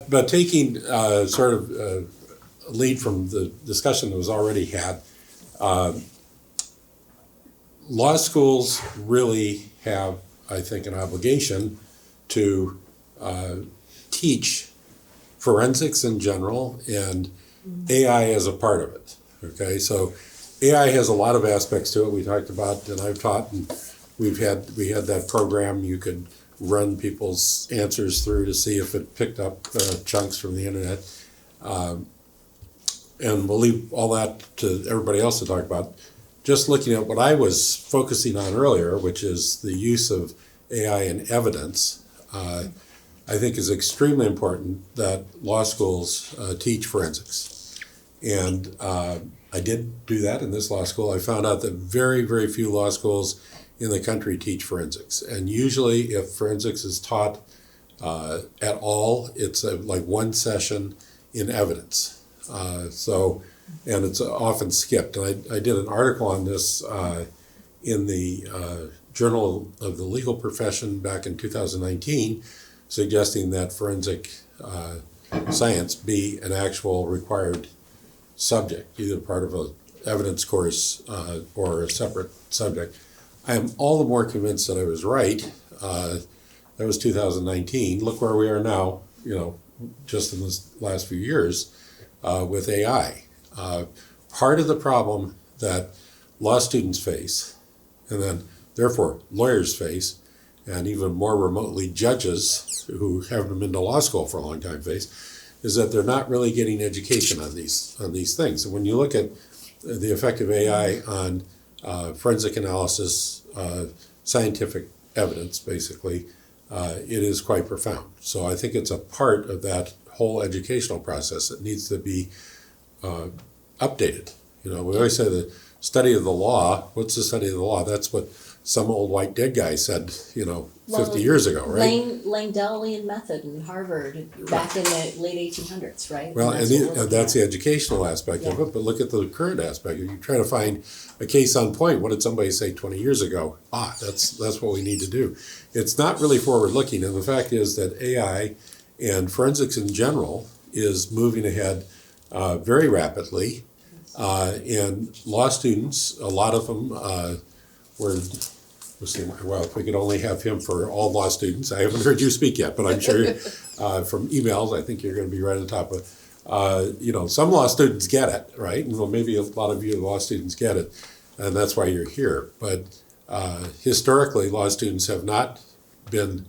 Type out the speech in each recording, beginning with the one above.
But taking sort of a lead from the discussion that was already had, law schools really have, I think, an obligation to teach forensics in general and AI as a part of it. Okay, so AI has a lot of aspects to it. We talked about, and I've taught, and we had that program. You could run people's answers through to see if it picked up chunks from the internet. And we'll leave all that to everybody else to talk about. Just looking at what I was focusing on earlier, which is the use of AI in evidence, I think is extremely important that law schools teach forensics. And I did do that in this law school. I found out that very, very few law schools in the country teach forensics. And usually if forensics is taught at all, it's like one session in evidence. And it's often skipped. And I did an article on this in the Journal of the Legal Profession back in 2019, suggesting that forensic science be an actual required subject, either part of an evidence course or a separate subject. I am all the more convinced that I was right. That was 2019. Look where we are now, just in this last few years with AI. Part of the problem that law students face, and then therefore lawyers face, and even more remotely judges who haven't been to law school for a long time face, is that they're not really getting education on these things. And when you look at the effect of AI on forensic analysis, scientific evidence, basically, it is quite profound. So I think it's a part of that whole educational process that needs to be updated. We always say the study of the law. What's the study of the law? That's what some old white dead guy said, 50 years ago, right? Langdellian method in Harvard back in the late 1800s, right? Well, and that's the educational aspect of it, but look at the current aspect. If you try to find a case on point, what did somebody say 20 years ago? That's what we need to do. It's not really forward-looking, and the fact is that AI and forensics in general is moving ahead very rapidly, and law students, a lot of them well, if we could only have him for all law students. I haven't heard you speak yet, but I'm sure from emails, I think you're going to be right on top of, some law students get it, right? And maybe a lot of you law students get it, and that's why you're here. But historically, law students have not been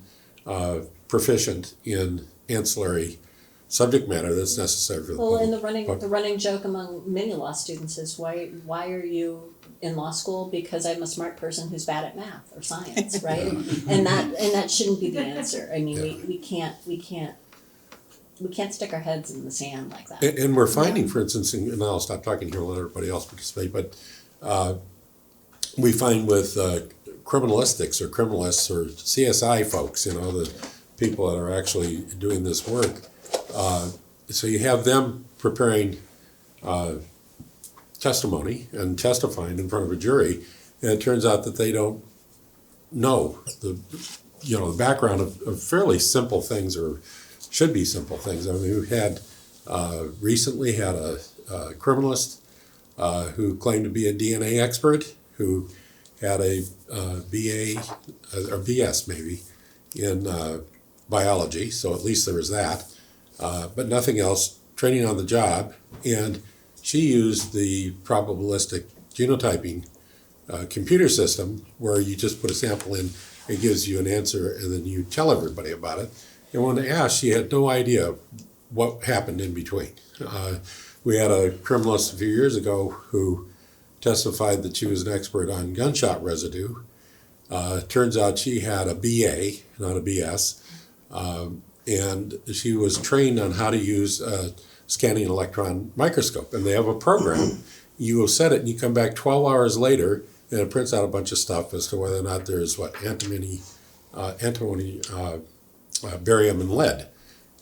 proficient in ancillary subject matter that's necessary for the public. And the running joke among many law students is why are you in law school? Because I'm a smart person who's bad at math or science, right? and that shouldn't be the answer. I mean, we can't stick our heads in the sand like that. And we're finding, for instance, and I'll stop talking here and let everybody else participate, but we find with criminalistics or criminalists or CSI folks, the people that are actually doing this work, so you have them preparing testimony and testifying in front of a jury, and it turns out that they don't know the background of fairly simple things, or should be simple things. I mean, we had recently had a criminalist who claimed to be a DNA expert, who had a BA or BS maybe in biology, so at least there was that, but nothing else, training on the job, and she used the probabilistic genotyping computer system where you just put a sample in, it gives you an answer, and then you tell everybody about it. And when asked, she had no idea what happened in between. We had a criminalist a few years ago who testified that she was an expert on gunshot residue. Turns out she had a BA, not a BS, and she was trained on how to use a scanning electron microscope. And they have a program. You set it and you come back 12 hours later and it prints out a bunch of stuff as to whether or not there's antimony, barium, and lead.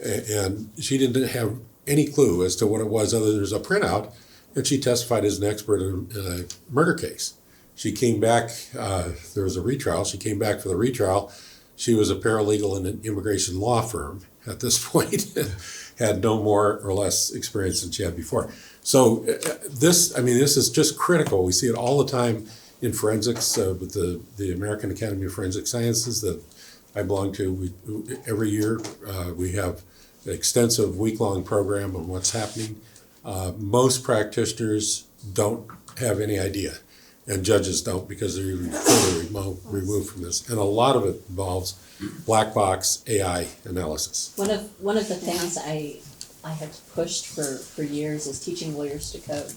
And she didn't have any clue as to what it was other than there's a printout, and she testified as an expert in a murder case. She came back, there was a retrial, she came back for the retrial, She was a paralegal in an immigration law firm at this point, had no more or less experience than she had before. So this is just critical. We see it all the time in forensics with the American Academy of Forensic Sciences that I belong to. Every year we have an extensive week-long program on what's happening. Most practitioners don't have any idea, and judges don't because they're even further removed from this. And a lot of it involves black box AI analysis. One of the things I have pushed for years is teaching lawyers to code.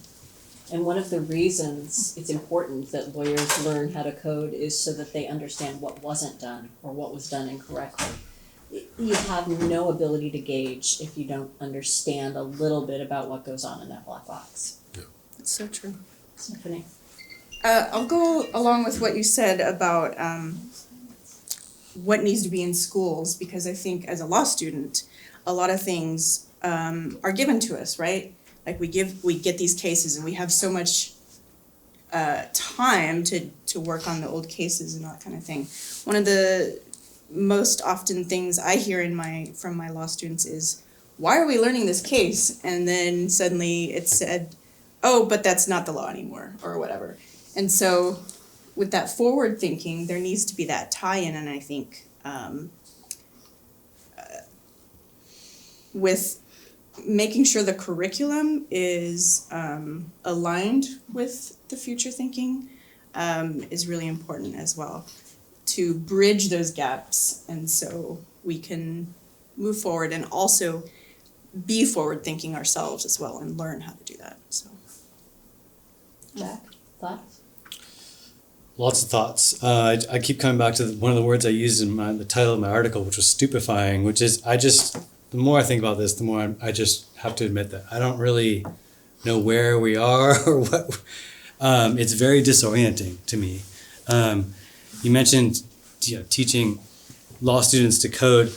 And one of the reasons it's important that lawyers learn how to code is so that they understand what wasn't done or what was done incorrectly. You have no ability to gauge if you don't understand a little bit about what goes on in that black box. Yeah. That's so true. Symphony. I'll go along with what you said about what needs to be in schools, because I think as a law student, a lot of things are given to us, right? Like we get these cases and we have so much time to work on the old cases and that kind of thing. One of the most often things I hear from my law students is, why are we learning this case? And then suddenly it's said, oh, but that's not the law anymore, or whatever. And so with that forward thinking, there needs to be that tie-in, and I think with making sure the curriculum is aligned with the future thinking is really important as well, to bridge those gaps, and so we can move forward and also be forward thinking ourselves as well and learn how to do that. So Jack, thoughts? Lots of thoughts. I keep coming back to one of the words I used in the title of my article, which was stupefying, which is the more I think about this, the more I just have to admit that I don't really know where we are or what. It's very disorienting to me. You mentioned teaching law students to code.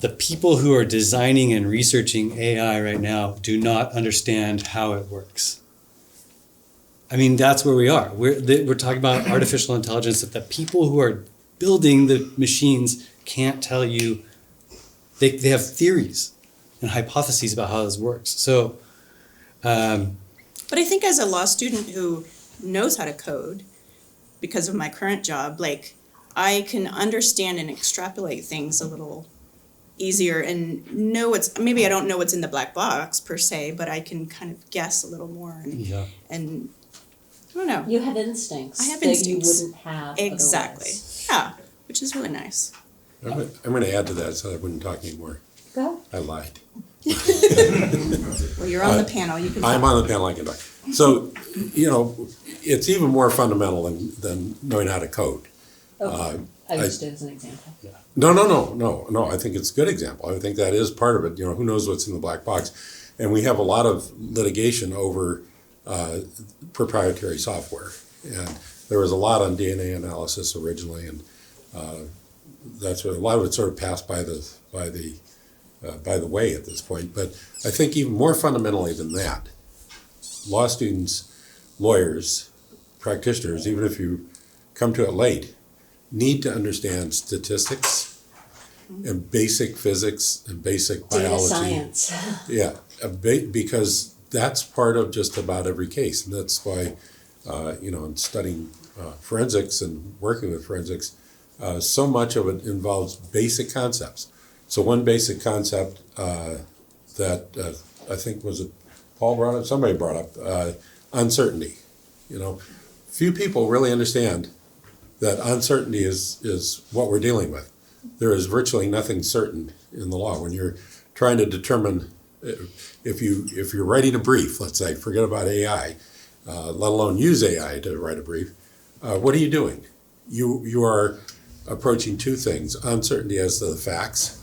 The people who are designing and researching AI right now do not understand how it works. I mean, that's where we are. We're talking about artificial intelligence, that the people who are building the machines can't tell you. They have theories and hypotheses about how this works. So, but I think as a law student who knows how to code, because of my current job, like I can understand and extrapolate things a little easier and know maybe I don't know what's in the black box per se, but I can kind of guess a little more and I don't know. You have instincts. I have that instincts. you wouldn't have Exactly. otherwise. Yeah, which is really nice. I'm going to add to that so I wouldn't talk anymore. Go. I lied. Well, you're on the panel. You can. I'm on the panel, I can talk. So, it's even more fundamental than knowing how to code. Okay. I used it as an example. No. I think it's a good example. I think that is part of it. Who knows what's in the black box? And we have a lot of litigation over proprietary software. And there was a lot on DNA analysis originally, and that's what a lot of it sort of passed by the way at this point. But I think even more fundamentally than that, law students, lawyers, practitioners, even if you come to it late, need to understand statistics and basic physics and basic Data biology. science. Yeah, because that's part of just about every case. And that's why, in studying forensics and working with forensics, so much of it involves basic concepts. So one basic concept that I think was it Paul brought up, somebody brought up, uncertainty. Few people really understand that uncertainty is what we're dealing with. There is virtually nothing certain in the law. When you're trying to determine if you're writing a brief, let's say, forget about AI, let alone use AI to write a brief, what are you doing? You are approaching two things: uncertainty as to the facts,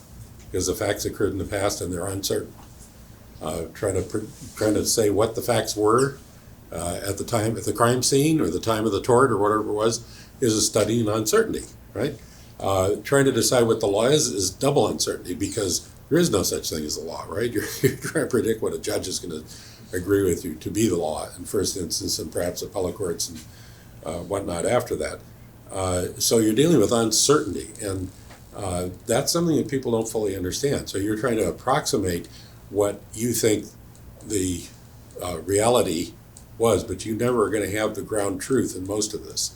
because the facts occurred in the past and they're uncertain. Trying to say what the facts were at the crime scene or the time of the tort or whatever it was, is a study in uncertainty, right? Trying to decide what the law is double uncertainty, because there is no such thing as the law, right? You're trying to predict what a judge is going to agree with you to be the law in first instance, and perhaps appellate courts and whatnot after that. So you're dealing with uncertainty, and that's something that people don't fully understand. So you're trying to approximate what you think the reality was, but you never are going to have the ground truth in most of this.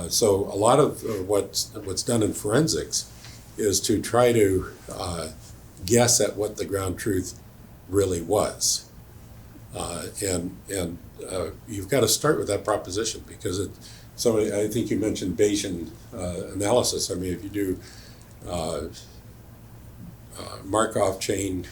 So a lot of what's done in forensics is to try to guess at what the ground truth really was. And you've got to start with that proposition, because somebody, I think you mentioned Bayesian analysis. I mean, if you do Markov chain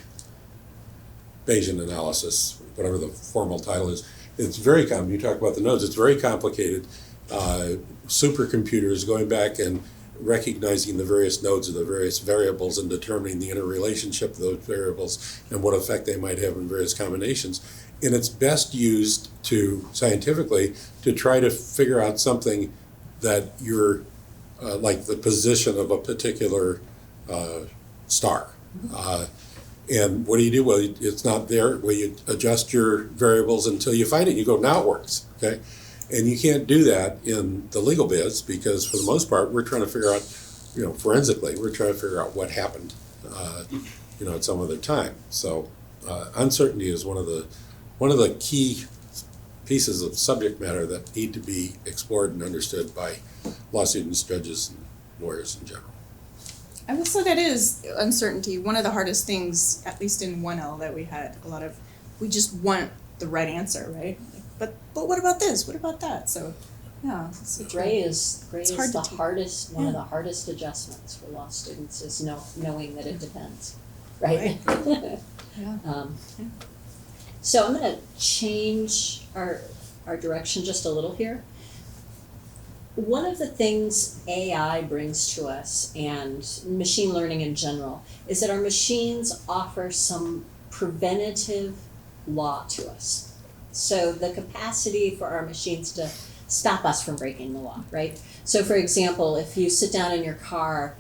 Bayesian analysis, whatever the formal title is, it's very common. You talk about the nodes, it's very complicated. Supercomputers going back and recognizing the various nodes of the various variables and determining the interrelationship of those variables and what effect they might have in various combinations. And it's best used scientifically to try to figure out something that you're, like the position of a particular star. And what do? Well, it's not there. Well, you adjust your variables until you find it. You go, now it works, okay? And you can't do that in the legal biz, because for the most part, we're trying to figure out, forensically, we're trying to figure out what happened, at some other time. So uncertainty is one of the key pieces of subject matter that need to be explored and understood by law students, judges, and lawyers in general. I will say that is uncertainty. One of the hardest things, at least in 1L, that we had we just want the right answer, right? But what about this? What about that? So, yeah. Gray is hard the to hardest, one of the hardest adjustments for law students is knowing that it depends, right? Yeah. So I'm gonna change our direction just a little here. One of the things AI brings to us, and machine learning in general, is that our machines offer some preventative law to us. So the capacity for our machines to stop us from breaking the law, right? So for example, if you sit down in your car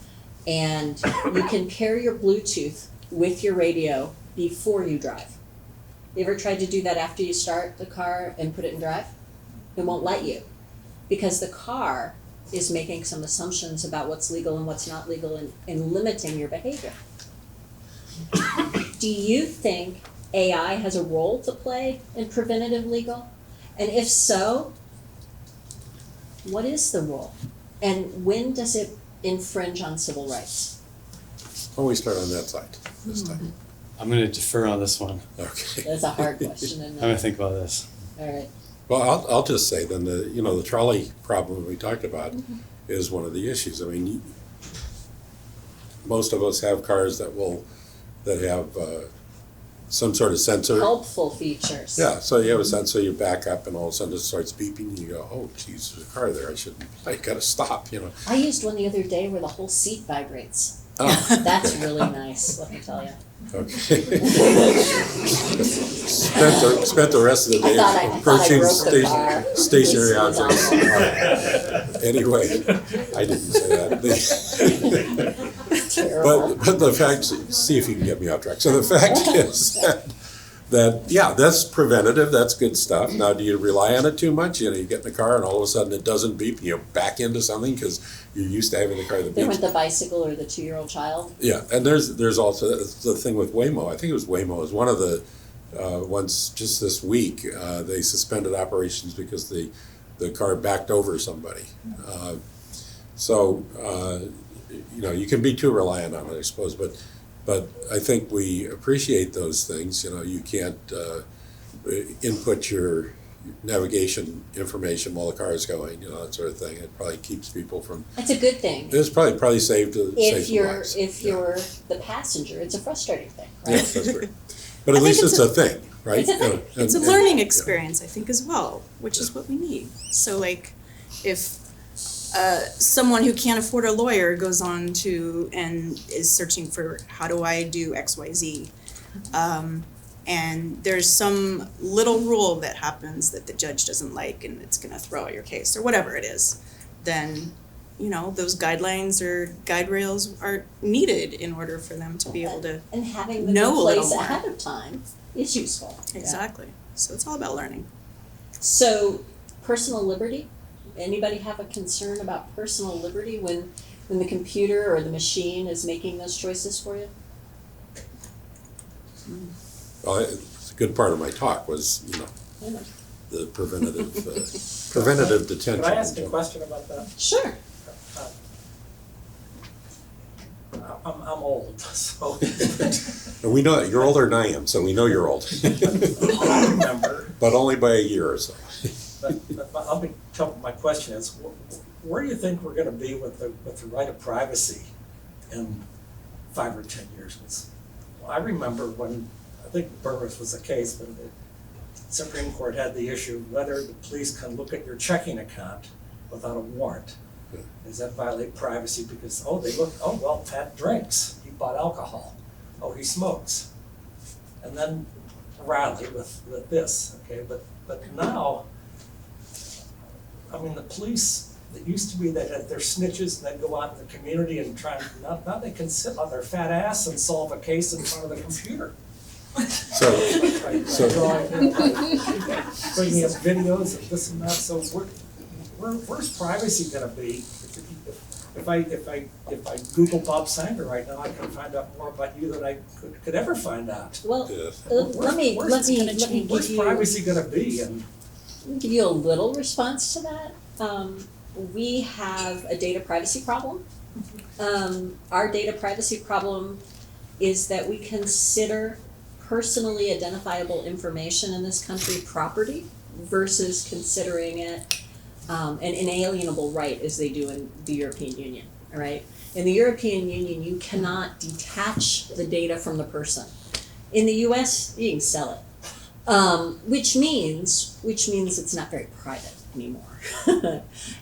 and you can pair your Bluetooth with your radio before you drive. You ever tried to do that after you start the car and put it in drive? It won't let you, because the car is making some assumptions about what's legal and what's not legal and limiting your behavior. Do you think AI has a role to play in preventative legal? And if so, what is the role? And when does it infringe on civil rights? Why don't we start on that side this time? I'm going to defer on this one. Okay. That's a hard question, isn't I'm going it? to think about this. All right. Well, I'll just say then the trolley problem we talked about is one of the issues. I mean, most of us have cars that have some sort of sensor. Helpful features. Yeah, so you have a sensor, you back up, and all of a sudden it starts beeping, and you go, "Oh, geez, there's a car there. I gotta stop." I used one the other day where the whole seat vibrates. Oh, That's really nice, let me tell you. okay. spent the rest of the day I thought I approaching broke the car. stationary This was objects. awesome. Anyway, I didn't say that. Terrible. But the fact, see if you can get me off track. So the fact is that yeah, that's preventative, that's good stuff. Now, do you rely on it too much? You get in the car and all of a sudden it doesn't beep and you back into something because you're used to having the car that There beeps. went the bicycle or the 2-year-old child. Yeah, and there's also the thing with Waymo. I think it was Waymo is one of the ones just this week. They suspended operations because the car backed over somebody. You can be too reliant on it, I suppose, but I think we appreciate those things. You can't input your navigation information while the car is going, that sort of thing. It probably keeps people from. It's a good thing. It's probably saved some lives. If you're the passenger, it's a frustrating thing, Yeah, right? that's great. But at least it's a thing, right? It's a thing. It's a learning experience, I think, as well, which is what we need. So, if someone who can't afford a lawyer goes on to and is searching for how do I do XYZ, and there's some little rule that happens that the judge doesn't like and it's going to throw out your case or whatever it is, then those guidelines or guide rails are needed in order for them to be able to And having them know a in little place more. ahead of time is useful. Exactly. So it's all about learning. So personal liberty anybody have a concern about personal liberty when the computer or the machine is making those choices for you? Well, it's a good part of my talk was, I know. the preventative detention. Could I ask a question about that? Sure. I'm old, so And we know, you're older than I am, so we know you're old, I remember. but only by a year or so. My question is, where do you think we're going to be with the right of privacy in 5 or 10 years? Well, I remember when, I think Burris was the case, when the Supreme Court had the issue whether the police can look at your checking account without a warrant. Does that violate privacy? Because, they look, well, Pat drinks, he bought alcohol, he smokes. And then Riley with this, okay, but now, I mean, the police, it used to be that they're snitches and they'd go out in the community and try, now they can sit on their fat ass and solve a case in front of the computer. So Bringing up videos and this and that, so where's privacy gonna be? If I Google Bob Sanger right now, I can find out more about you than I could ever find out. Well, Yeah. let me Where's give you privacy gonna be? And give you a little response to that. We have a data privacy problem. Our data privacy problem is that we consider personally identifiable information in this country property versus considering it an inalienable right as they do in the European Union, all right? In the European Union, you cannot detach the data from the person. In the US, you can sell it, which means it's not very private anymore.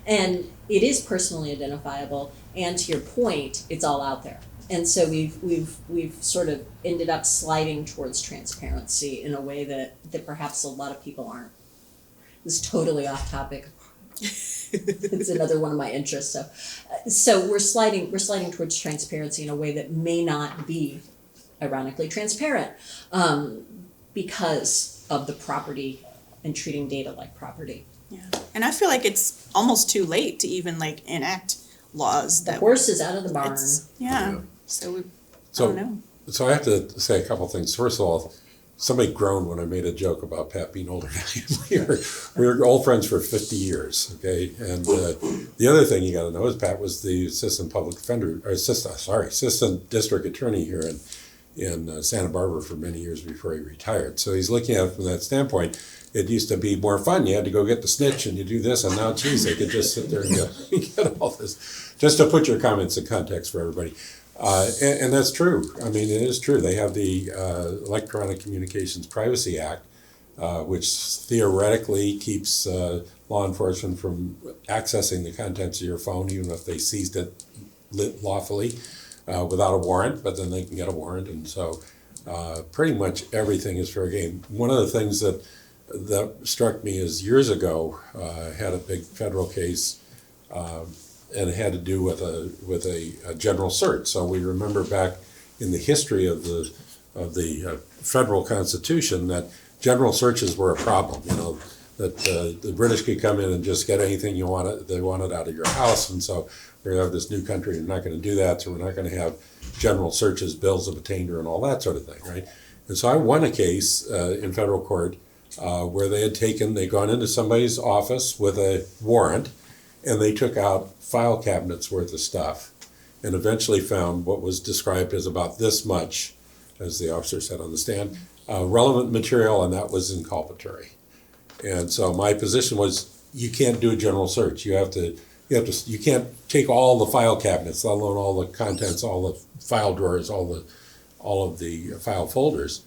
And it is personally identifiable, and to your point, it's all out there. And so we've sort of ended up sliding towards transparency in a way that perhaps a lot of people aren't. This is totally off topic. It's another one of my interests. So we're sliding towards transparency in a way that may not be, ironically, transparent, because of the property and treating data like property. Yeah, and I feel like it's almost too late to even enact laws The that. horse is out of the barn. Yeah. So I So, don't know. so I have to say a couple things. First of all, somebody groaned when I made a joke about Pat being older than I am. We were old friends for 50 years, okay? And the other thing you gotta know is Pat was the assistant district attorney here in Santa Barbara for many years before he retired. So he's looking at it from that standpoint. It used to be more fun. You had to go get the snitch and you do this, and now, geez, they could just sit there and get all this. Just to put your comments in context for everybody. And that's true. I mean, it is true. They have the Electronic Communications Privacy Act, which theoretically keeps law enforcement from accessing the contents of your phone, even if they seized it lawfully without a warrant, but then they can get a warrant. And so pretty much everything is fair game. One of the things that struck me is years ago, I had a big federal case and it had to do with a general search. So we remember back in the history of the federal Constitution that general searches were a problem. That the British could come in and just get anything they wanted out of your house, and so we have this new country. We're not going to do that, so we're not going to have general searches, bills of attainder, and all that sort of thing, right? And so I won a case in federal court where they'd gone into somebody's office with a warrant, and they took out file cabinets worth of stuff and eventually found what was described as about this much, as the officer said on the stand, relevant material, and that was inculpatory. And so my position was, you can't do a general search. You can't take all the file cabinets, let alone all the contents, all the file drawers, all of the file folders.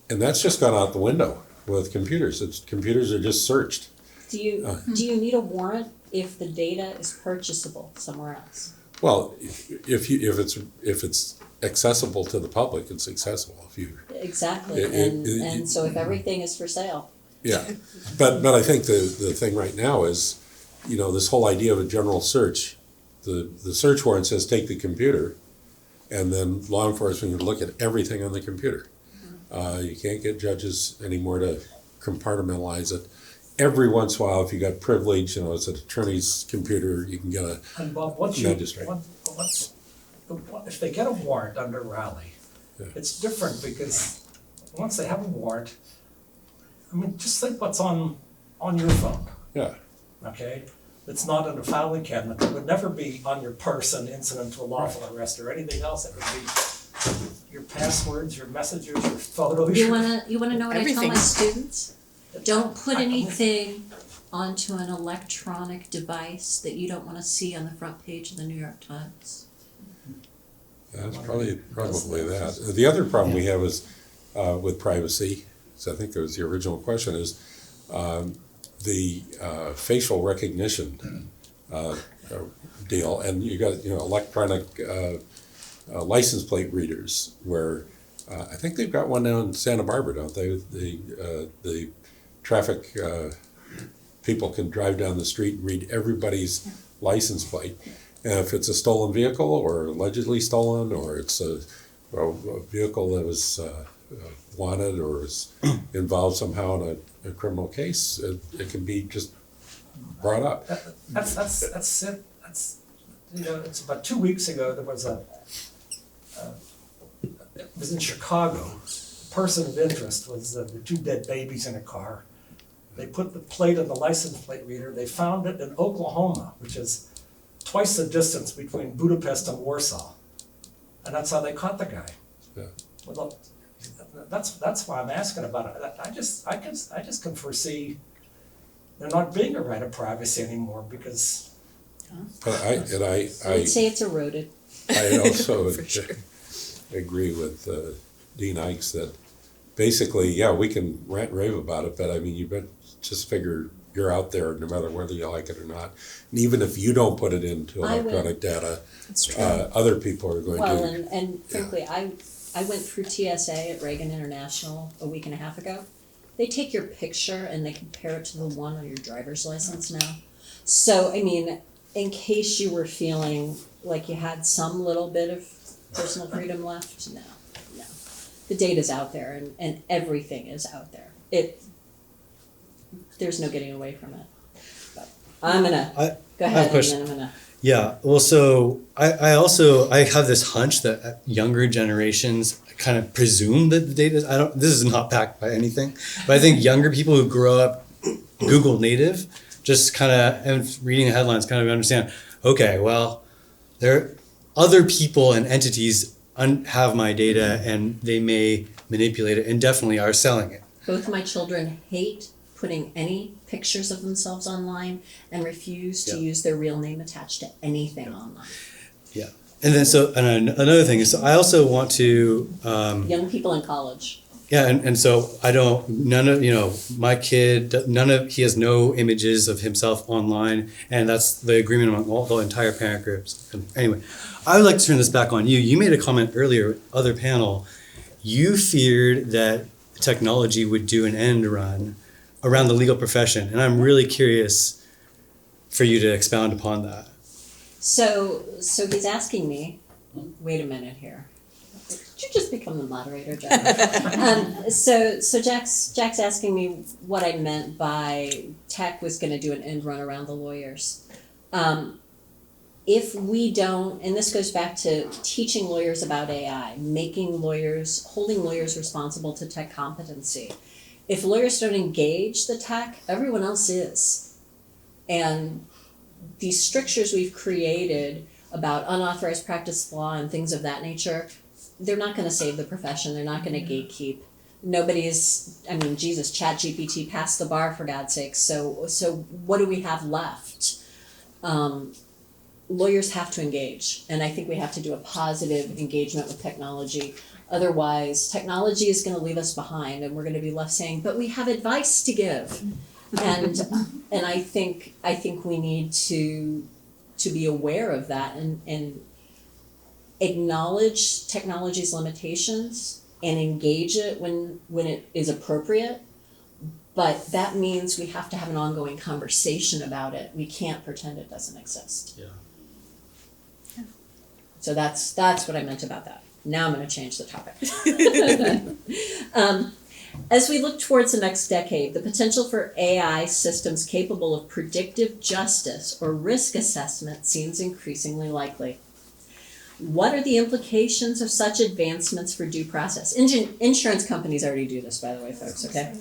And that's just gone out the window with computers. Computers are just searched. Do you need a warrant if the data is purchasable somewhere else? Well, if it's accessible to the public, it's accessible. Exactly, and so if everything is for sale. Yeah, but I think the thing right now is, this whole idea of a general search. The search warrant says take the computer, and then law enforcement can look at everything on the computer. You can't get judges anymore to compartmentalize it. every once in a while, if you got privilege, it's an attorney's computer, you can get a And Bob, once magistrate. if they get a warrant under Raleigh, Yeah. it's different because once they have a warrant, I mean, just think what's on your phone, Yeah, okay? It's not in a filing cabinet. It would never be on your person incident to a lawful arrest or anything else. It would be your passwords, your messages, your photos. You wanna know what I tell Everything. my students? Don't put anything onto an electronic device that you don't wanna see on the front page of the New York Times. that's probably that. The other problem we have is with privacy, so I think that was the original question, is the facial recognition deal, and you got electronic license plate readers where I think they've got one down in Santa Barbara, don't they? The traffic people can drive down the street and read everybody's license plate, and if it's a stolen vehicle or allegedly stolen, or it's a vehicle that was wanted or is involved somehow in a criminal case, it can be just brought up. That's it. It's about 2 weeks ago, there was it was in Chicago. The person of interest was the two dead babies in a car. They put the plate on the license plate reader. They found it in Oklahoma, which is twice the distance between Budapest and Warsaw. And that's how they caught the guy. Yeah. Well, that's why I'm asking about it. I just can foresee there not being a right of privacy anymore because But I'd say it's eroded. I also For sure. agree with Dean Eicks that basically, yeah, we can rant and rave about it, but I mean, you better just figure you're out there no matter whether you like it or not. And even if you don't put it into I electronic data, That's true. other people are going Well, to. and frankly, I went through TSA at Reagan International a week and a half ago. They take your picture and they compare it to the one on your driver's license now. So, I mean, in case you were feeling like you had some little bit of personal freedom left, no. The data's out there and everything is out there. There's no getting away from it. But I'm gonna, I go have a ahead and question. then I'm gonna. Yeah, well, so I have this hunch that younger generations kind of presume that the data. This is not backed by anything, but I think younger people who grow up Google native just kind of and reading the headlines kind of understand. Okay, well, there other people and entities have my data and they may manipulate it and definitely are selling it. Both my children hate putting any pictures of themselves online and refuse to Yeah. use their real name attached to anything online. Yeah, and then another thing is I also want to. Young people in college. Yeah, and so my kid, he has no images of himself online, and that's the agreement among all the entire parent groups. And anyway, I would like to turn this back on you. You made a comment earlier, other panel, you feared that technology would do an end run around the legal profession, and I'm really curious for you to expound upon that. So he's asking me, wait a minute here. Did you just become the moderator, Jack? So Jack's asking me what I meant by tech was going to do an end run around the lawyers. If we don't, and this goes back to teaching lawyers about AI, holding lawyers responsible to tech competency. If lawyers don't engage the tech, everyone else is. And these strictures we've created about unauthorized practice law and things of that nature, they're not going to save the profession. They're not going to gatekeep. ChatGPT passed the bar, for God's sake. So what do we have left? Lawyers have to engage, and I think we have to do a positive engagement with technology. Otherwise, technology is going to leave us behind, and we're going to be left saying, "But we have advice to give," and I think we need to be aware of that and acknowledge technology's limitations and engage it when it is appropriate. But that means we have to have an ongoing conversation about it. We can't pretend it doesn't exist. Yeah. So that's what I meant about that. Now I'm going to change the topic. As we look towards the next decade, the potential for AI systems capable of predictive justice or risk assessment seems increasingly likely. What are the implications of such advancements for due process? Insurance companies already do this, by the way, folks, okay?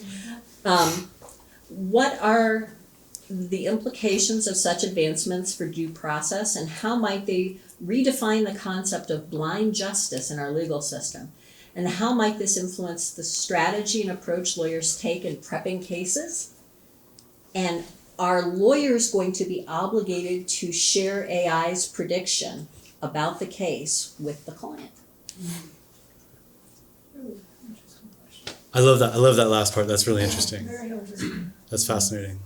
What are the implications of such advancements for due process, and how might they redefine the concept of blind justice in our legal system? And how might this influence the strategy and approach lawyers take in prepping cases? And are lawyers going to be obligated to share AI's prediction about the case with the client? I love that. I love that last part. That's really interesting. That's fascinating.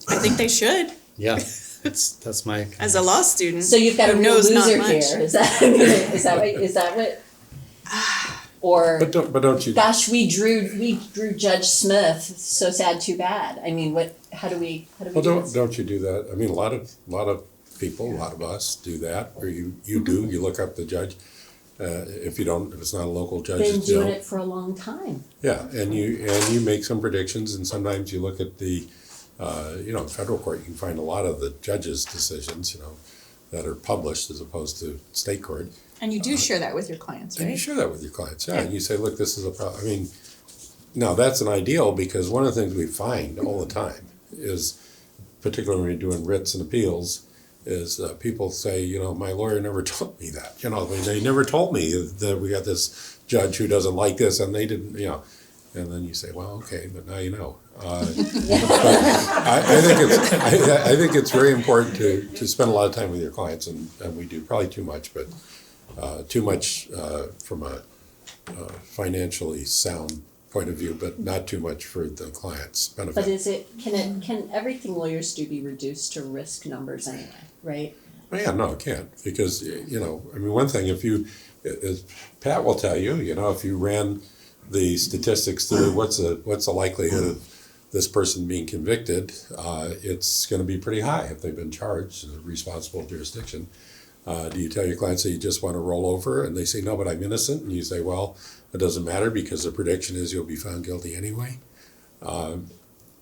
I think they should, Yeah, that's my. as a law student. So you've got a who real knows not loser much. here. Is that what? Or But don't you? gosh, we drew Judge Smith. So sad, too bad. I mean, what? How do we Well, do this? don't you do that? I mean, a lot of people, a lot of us do that, or you do. You look up the judge. If it's not a local judge, Been it's, doing it for a long time. yeah, and you make some predictions, and sometimes you look at the, in federal court, you can find a lot of the judges' decisions, that are published as opposed to state court. And you do share that with your clients, And you right? share that with your clients, yeah, and you say, look, this is a problem. I mean, now that's an ideal, because one of the things we find all the time is, particularly when you're doing writs and appeals, is people say, my lawyer never told me that. I mean, they never told me that we got this judge who doesn't like this, and they didn't, and then you say, well, okay, but now you know. But I think it's very important to spend a lot of time with your clients, and we do probably too much, but too much from a financially sound point of view, but not too much for the client's benefit. But can everything lawyers do be reduced to risk numbers anyway, right? Well, yeah, no, it can't, because, one thing, as Pat will tell you, if you ran the statistics through what's the likelihood of this person being convicted, it's going to be pretty high if they've been charged in a responsible jurisdiction. Do you tell your clients that you just want to roll over, and they say, no, but I'm innocent, and you say, well, it doesn't matter because the prediction is you'll be found guilty anyway? I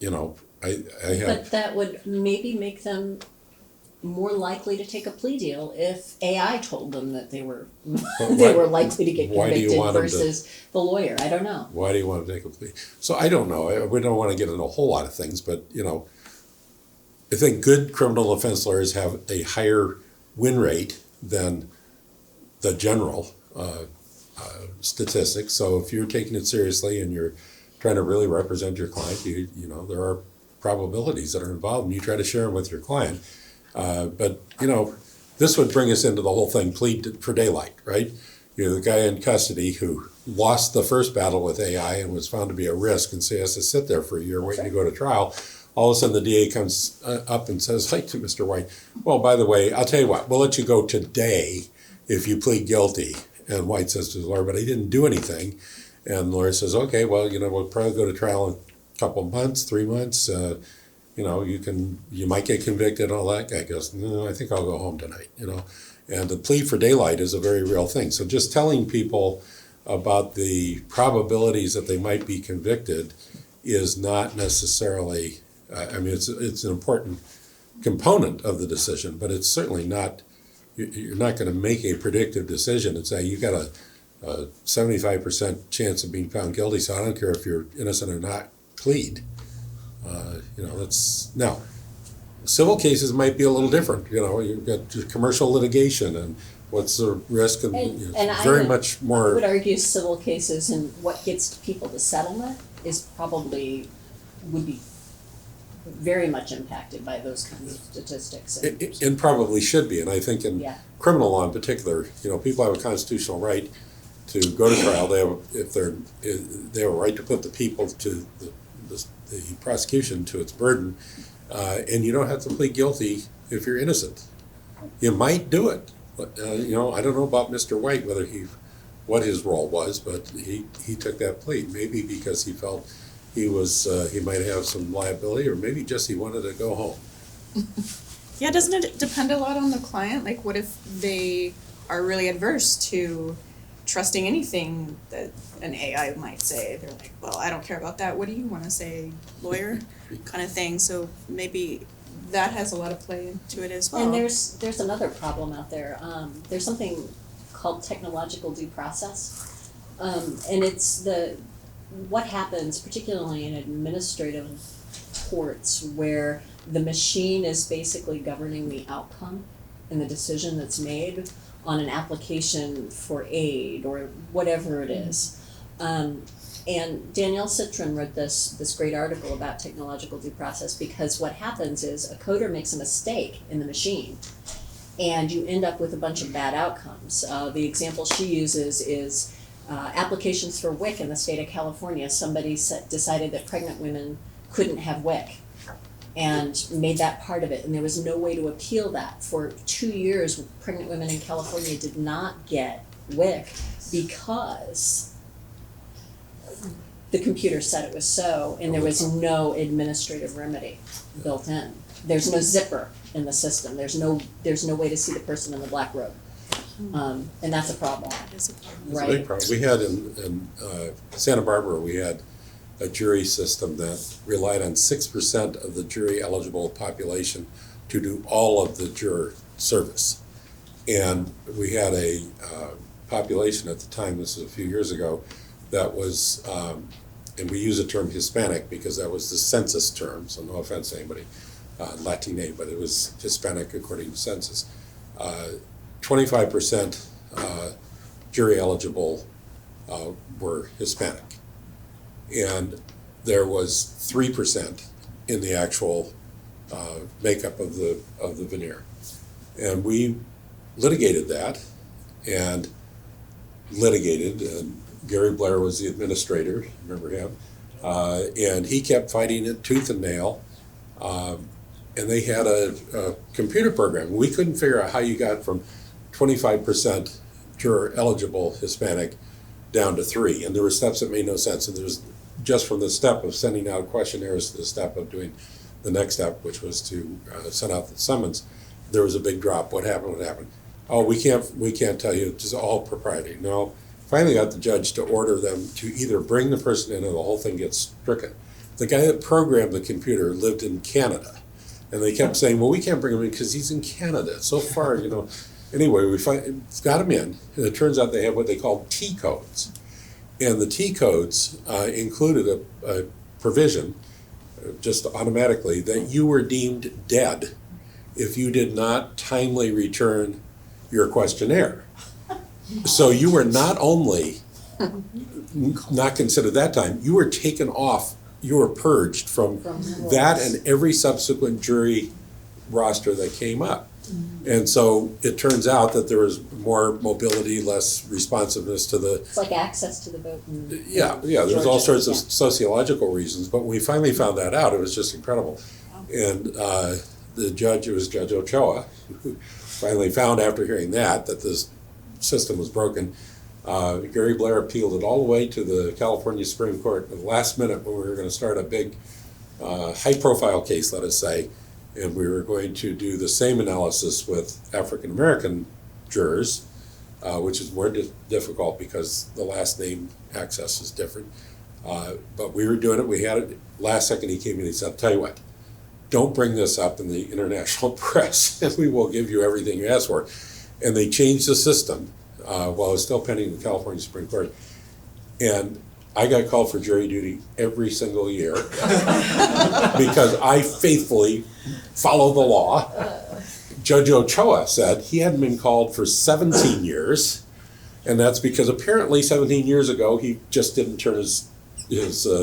have. But that would maybe make them more likely to take a plea deal if AI told them that they were likely to get Why do you convicted want them to- versus the lawyer. I don't know. Why do you want to take a plea? So I don't know. We don't want to get into a whole lot of things, but, I think good criminal defense lawyers have a higher win rate than the general statistics. So if you're taking it seriously and you're trying to really represent your client, there are probabilities that are involved, and you try to share them with your client. But this would bring us into the whole thing, plead for daylight, right? The guy in custody who lost the first battle with AI and was found to be a risk, and so he has to sit there for a year waiting to go to trial. All of a sudden the DA comes up and says, hey, to Mr. White, well, by the way, I'll tell you what, we'll let you go today if you plead guilty. And White says to his lawyer, but I didn't do anything. And the lawyer says, okay, well, we'll probably go to trial in a couple of months, 3 months. You might get convicted. All that guy goes, no, I think I'll go home tonight. And the plea for daylight is a very real thing. So just telling people about the probabilities that they might be convicted is not necessarily. It's an important component of the decision, but it's certainly not. You're not going to make a predictive decision and say you got a 75% chance of being found guilty, so I don't care if you're innocent or not. Plead. That's now. Civil cases might be a little different. You've got commercial litigation, and what's the risk, and very much more. I would argue civil cases and what gets people to settlement would be very much impacted by those kinds of statistics. It probably should be, and I think in criminal law in particular, people have a constitutional right to go to trial. They have a right to put the people to the prosecution to its burden, and you don't have to plead guilty if you're innocent. You might do it, but I don't know about Mr. White what his role was, but he took that plea maybe because he felt he might have some liability, or maybe just he wanted to go home. Yeah, doesn't it depend a lot on the client? Like, what if they are really adverse to trusting anything that an AI might say. They're like, well, I don't care about that. What do you want to say, lawyer? Kind of thing. So maybe that has a lot of play into it as well. And there's another problem out there. There's something called technological due process. And it's what happens, particularly in administrative courts, where the machine is basically governing the outcome and the decision that's made on an application for aid or whatever it is. And Danielle Citron wrote this great article about technological due process, because what happens is a coder makes a mistake in the machine and you end up with a bunch of bad outcomes. The example she uses is applications for WIC in the state of California. Somebody decided that pregnant women couldn't have WIC and made that part of it, and there was no way to appeal that. For 2 years, pregnant women in California did not get WIC because the computer said it was so, and there was no administrative remedy built in. There's no zipper in the system. There's no way to see the person in the black robe, and that's a problem. That is a problem. It's a big problem. We had in Santa Barbara, we had a jury system that relied on 6% of the jury eligible population to do all of the juror service. And we had a population at the time, this was a few years ago, that was, and we use the term Hispanic because that was the census term, so no offense to anybody, Latine, but it was Hispanic according to census. 25% jury eligible were Hispanic. And there was 3% in the actual makeup of the veneer. And we litigated that and Gary Blair was the administrator, remember him? And he kept fighting it tooth and nail. And they had a computer program. We couldn't figure out how you got from 25% juror eligible Hispanic down to 3. And there were steps that made no sense. And there was just from the step of sending out questionnaires to the step of doing the next step, which was to send out the summons, there was a big drop. What happened? Oh, we can't tell you, it's all proprietary. No, finally got the judge to order them to either bring the person in or the whole thing gets stricken. The guy that programmed the computer lived in Canada, and they kept saying, well, we can't bring him in because he's in Canada, so far, Anyway, we got him in, and it turns out they have what they call T codes. And the T codes included a provision, just automatically, that you were deemed dead if you did not timely return your questionnaire. So you were not only not considered that time, you were taken off, you were purged from that and every subsequent jury roster that came up. And so it turns out that there was more mobility, less responsiveness to the. It's like access to the vote. Yeah, there's all sorts of sociological reasons, but when we finally found that out, it was just incredible. And the judge, it was Judge Ochoa, who finally found after hearing that this system was broken. Gary Blair appealed it all the way to the California Supreme Court at the last minute when we were going to start a big high-profile case, let us say, and we were going to do the same analysis with African-American jurors, which is more difficult because the last name access is different. But we were doing it, we had it, last second he came in and he said, I'll tell you what, don't bring this up in the international press and we will give you everything you ask for. And they changed the system while it was still pending in the California Supreme Court. And I got called for jury duty every single year because I faithfully follow the law. Judge Ochoa said he hadn't been called for 17 years, and that's because apparently 17 years ago he just didn't turn his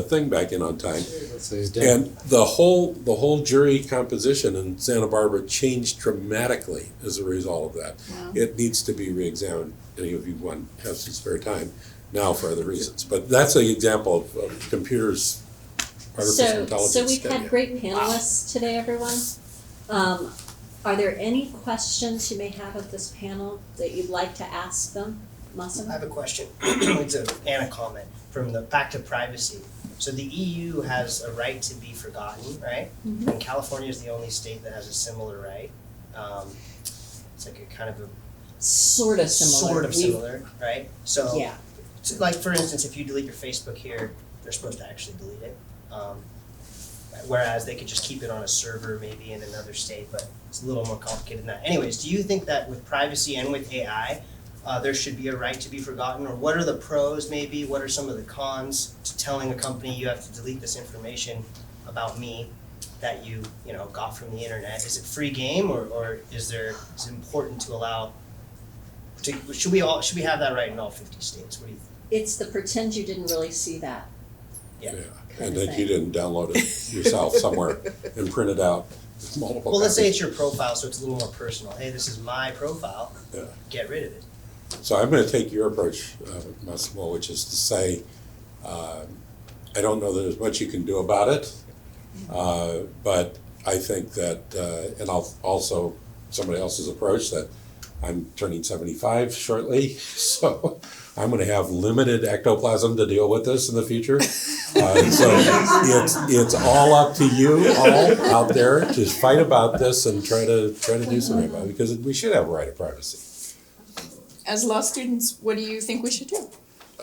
thing back in on time. So he's dead. And the whole jury composition in Santa Barbara changed dramatically as a result of that. Wow. It needs to be re-examined. Any of you want have some spare time now for other reasons, but that's an example of computers, artificial intelligence. So we've that, had great panelists today, everyone. Are there any questions you may have of this panel that you'd like to ask them, Massimo? I have a question. It's and a comment from the back to privacy. So the EU has a right to be forgotten, right? Mhm. And California is the only state that has a similar right. It's like a kind of a Sort of similar. sort of We've- similar, right? So, Yeah, so, like for instance, if you delete your Facebook here, they're supposed to actually delete it. Whereas they could just keep it on a server maybe in another state, but it's a little more complicated than that. Anyways, do you think that with privacy and with AI, there should be a right to be forgotten? Or what are the pros maybe? What are some of the cons to telling a company you have to delete this information about me that you got from the internet? Is it free game, or is it important to allow should we have that right in all 50 states? What do you think? it's the pretend you didn't really see that. Yeah. kind And of that you thing. didn't download it yourself somewhere and print it out. It's multiple Well, let's say copies. it's your profile, so it's a little more personal. Hey, this is my profile. Yeah. Get rid of it. So I'm gonna take your approach, Massimo, which is to say, I don't know that there's much you can do about it, but I think that, and I'll also, somebody else's approach, that I'm turning 75 shortly, so I'm gonna have limited ectoplasm to deal with this in the future. So it's all up to you all out there to fight about this and try to do something about it, because we should have a right of privacy. As law students, what do you think we should do?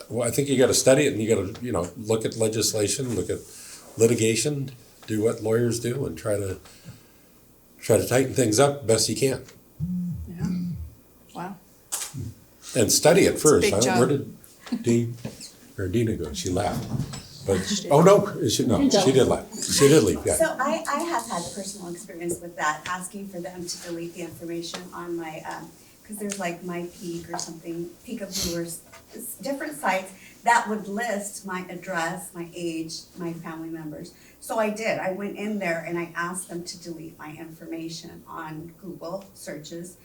Well, I think you gotta study it and you gotta, look at legislation, look at litigation, do what lawyers do and try to tighten things up best you can. Yeah. Wow. And study it first. big job. Where did Dina go? She left. But, oh no, she did laugh. She did leave, yeah. So I have had personal experience with that, asking for them to delete the information on my, because there's like My Peak or something, Peekaboo or different sites that would list my address, my age, my family members. So I did. I went in there and I asked them to delete my information on Google searches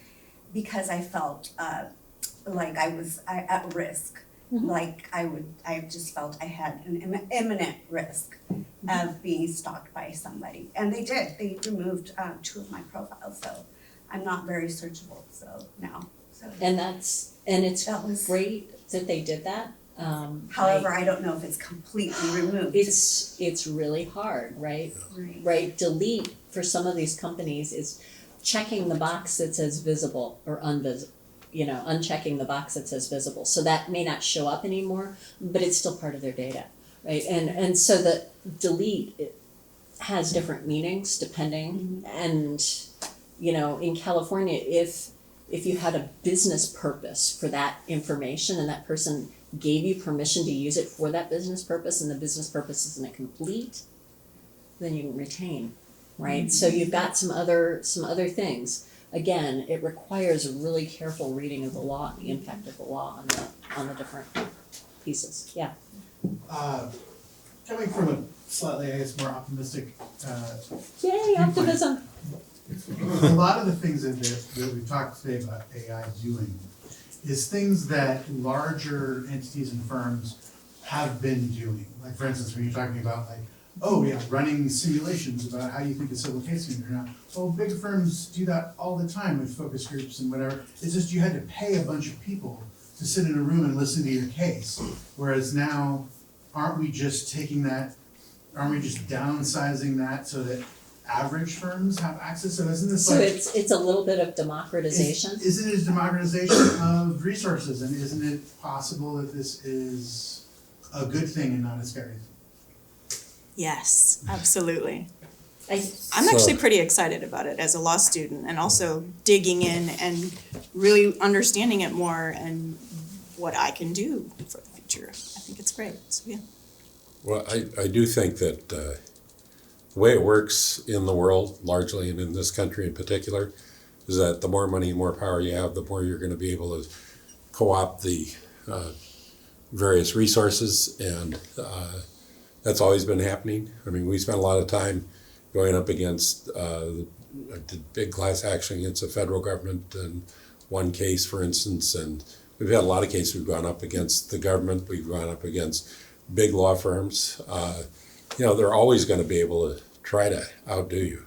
because I felt like I was at risk. Like I just felt I had an imminent risk of being stalked by somebody. And they did. They removed 2 of my profiles, so I'm not very searchable, so now. So, And it's That was- great that they did that. however, I don't know if it's completely removed. It's really hard, right? Right, delete for some of these companies is checking the box that says visible or unchecking the box that says visible. So that may not show up anymore, but it's still part of their data, right? And so the delete has different meanings depending. And, in California, if you had a business purpose for that information and that person gave you permission to use it for that business purpose and the business purpose isn't complete, then you can retain, right? So you've got some other things. Again, it requires a really careful reading of the law and the impact of the law on the different pieces. Yeah. Coming from a slightly, I guess, more optimistic, Yay, optimism. a lot of the things that we've talked today about AI doing is things that larger entities and firms have been doing. Like for instance, when you're talking about running simulations about how you think a civil case is going to turn out. Well, big firms do that all the time with focus groups and whatever. It's just you had to pay a bunch of people to sit in a room and listen to your case. Whereas now, aren't we just downsizing that so that average firms have access? So isn't this So like, it's a little bit of democratization. isn't it a democratization of resources? And isn't it possible that this is a good thing and not a scary thing? Yes, absolutely. I'm So- actually pretty excited about it as a law student and also digging in and really understanding it more and what I can do for the future. I think it's great. So, yeah. Well, I do think that the way it works in the world largely and in this country in particular is that the more money and more power you have, the more you're going to be able to co-opt the various resources, and that's always been happening. I mean, we spent a lot of time going up against the big class action against the federal government in one case, for instance, and we've had a lot of cases we've gone up against the government, we've gone up against big law firms. They're always going to be able to try to outdo you.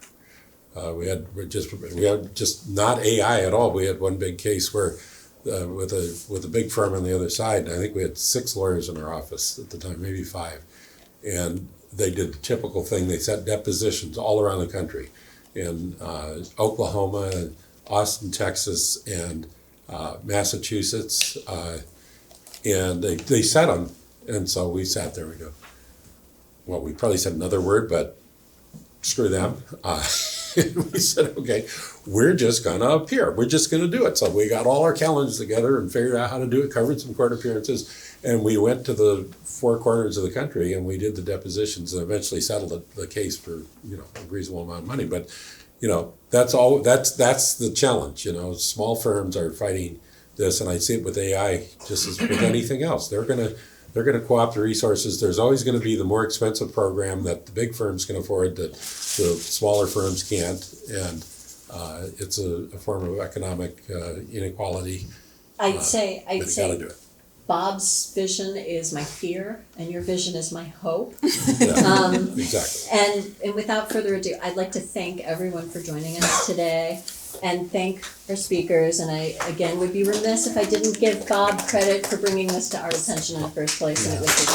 We had just not AI at all. We had one big case where with a big firm on the other side, and I think we had 6 lawyers in our office at the time, maybe 5. And they did the typical thing. They set depositions all around the country in Oklahoma, Austin, Texas, and Massachusetts, and they set them, and so we sat there, we go, well, we probably said another word, but screw them. We said, okay, we're just gonna appear, we're just gonna do it. So we got all our calendars together and figured out how to do it, covered some court appearances, and we went to the four corners of the country and we did the depositions and eventually settled the case for, you know, a reasonable amount of money. But, you know, that's the challenge, you know, small firms are fighting this, and I see it with AI just as with anything else. They're gonna co-opt the resources. There's always gonna be the more expensive program that the big firms can afford that the smaller firms can't, and it's a form of economic inequality. I'd say But you gotta do it. Bob's vision is my fear, and your vision is my hope. Yeah, exactly. And without further ado, I'd like to thank everyone for joining us today, and thank our speakers. And I, again, would be remiss if I didn't give Bob credit for bringing this to our attention in the first place, and it was